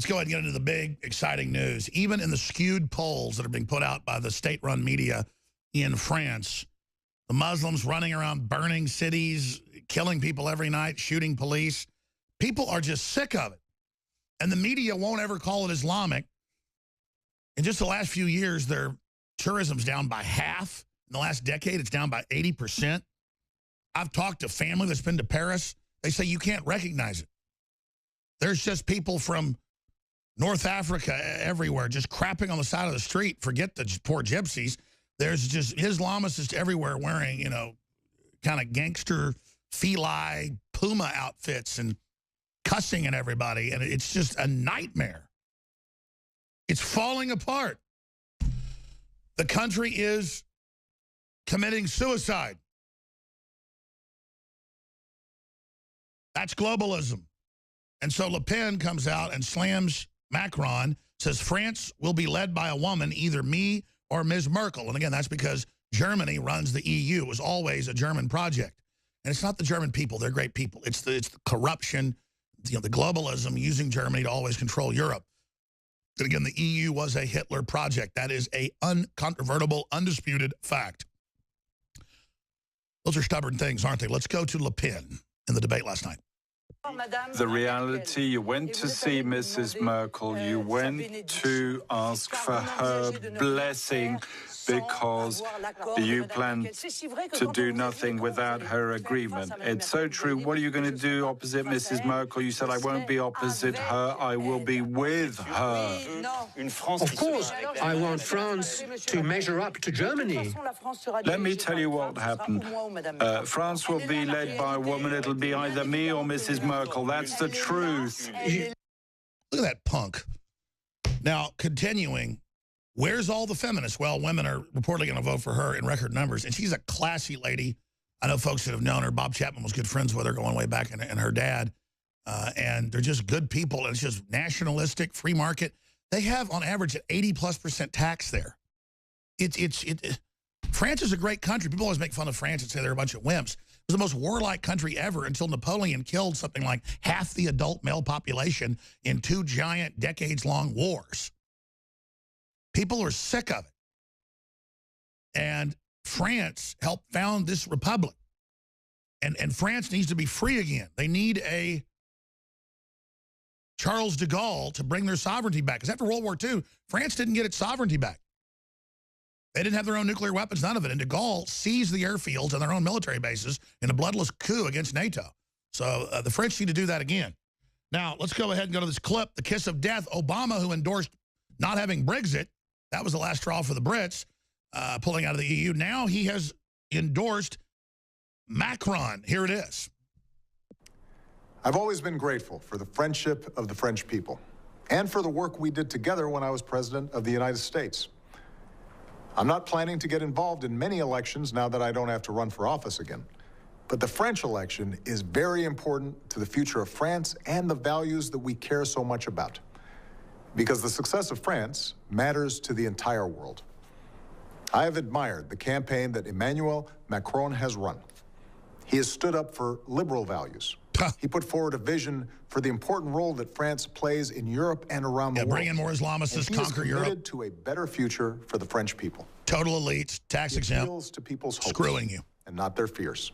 go ahead and get into the big, exciting news. Even in the skewed polls that are being put out by the state-run media in France, the Muslims running around burning cities, killing people every night, shooting police, people are just sick of it. And the media won't ever call it Islamic. In just the last few years, their tourism's down by half. In the last decade, it's down by 80%. I've talked to family that's been to Paris. They say you can't recognize it. There's just people from North Africa everywhere just crapping on the side of the street. Forget the poor gypsies. There's just Islamists everywhere wearing, you know, kind of gangster, feli, Puma outfits and cussing at everybody. And it's just a nightmare. It's falling apart. The country is committing suicide. That's globalism. And so Le Pen comes out and slams Macron, says France will be led by a woman, either me or Ms. Merkel. And again, that's because Germany runs the EU. It was always a German project. And it's not the German people. They're great people. It's the corruption, you know, the globalism using Germany to always control Europe. And again, the EU was a Hitler project. That is a uncontrovertible, undisputed fact. Those are stubborn things, aren't they? Let's go to Le Pen in the debate last night. The reality, you went to see Mrs. Merkel, you went to ask for her blessing because you plan to do nothing without her agreement. It's so true. What are you going to do opposite Mrs. Merkel? You said, I won't be opposite her, I will be with her. Of course, I want France to measure up to Germany. Let me tell you what happened. France will be led by a woman. It'll be either me or Mrs. Merkel. That's the truth. Look at that punk. Now, continuing, where's all the feminists? Well, women are reportedly going to vote for her in record numbers, and she's a classy lady. I know folks that have known her. Bob Chapman was good friends with her going way back, and her dad. And they're just good people, and it's just nationalistic, free market. They have, on average, an 80+% tax there. France is a great country. People always make fun of France and say they're a bunch of wimps. It was the most warlike country ever until Napoleon killed something like half the adult male population in 2 giant, decades-long wars. People are sick of it. And France helped found this republic. And France needs to be free again. They need a Charles de Gaulle to bring their sovereignty back. Because after World War II, France didn't get its sovereignty back. They didn't have their own nuclear weapons, none of it. And de Gaulle seized the airfields and their own military bases in a bloodless coup against NATO. So the French need to do that again. Now, let's go ahead and go to this clip, the kiss of death. Obama, who endorsed not having Brexit, that was the last straw for the Brits, pulling out of the EU. Now he has endorsed Macron. Here it is. I've always been grateful for the friendship of the French people and for the work we did together when I was president of the United States. I'm not planning to get involved in many elections now that I don't have to run for office again. But the French election is very important to the future of France and the values that we care so much about. Because the success of France matters to the entire world. I have admired the campaign that Emmanuel Macron has run. He has stood up for liberal values. He put forward a vision for the important role that France plays in Europe and around the world. Bring in more Islamists, conquer Europe. He is committed to a better future for the French people. Total elites, tax exempt, appeals to people's hopes, screwing you, and not their fears.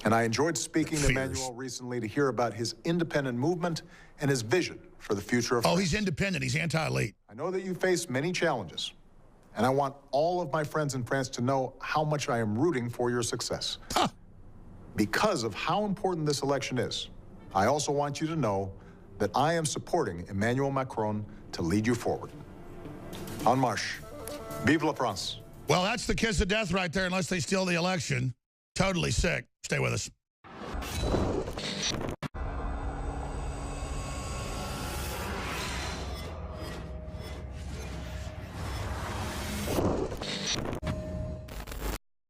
And I enjoyed speaking to Emmanuel recently to hear about his independent movement and his vision for the future of France. Oh, he's independent. He's anti-elite. I know that you face many challenges, and I want all of my friends in France to know how much I am rooting for your success. Because of how important this election is, I also want you to know that I am supporting Emmanuel Macron to lead you forward. En marche. Vive la France. Well, that's the kiss of death right there, unless they steal the election. Totally sick. Stay with us.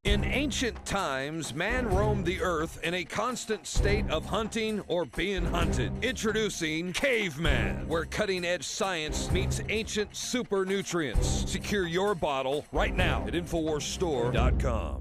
In ancient times, man roamed the earth in a constant state of hunting or being hunted. Introducing Caveman, where cutting-edge science meets ancient super nutrients. Secure your bottle right now at InfoWarsStore.com.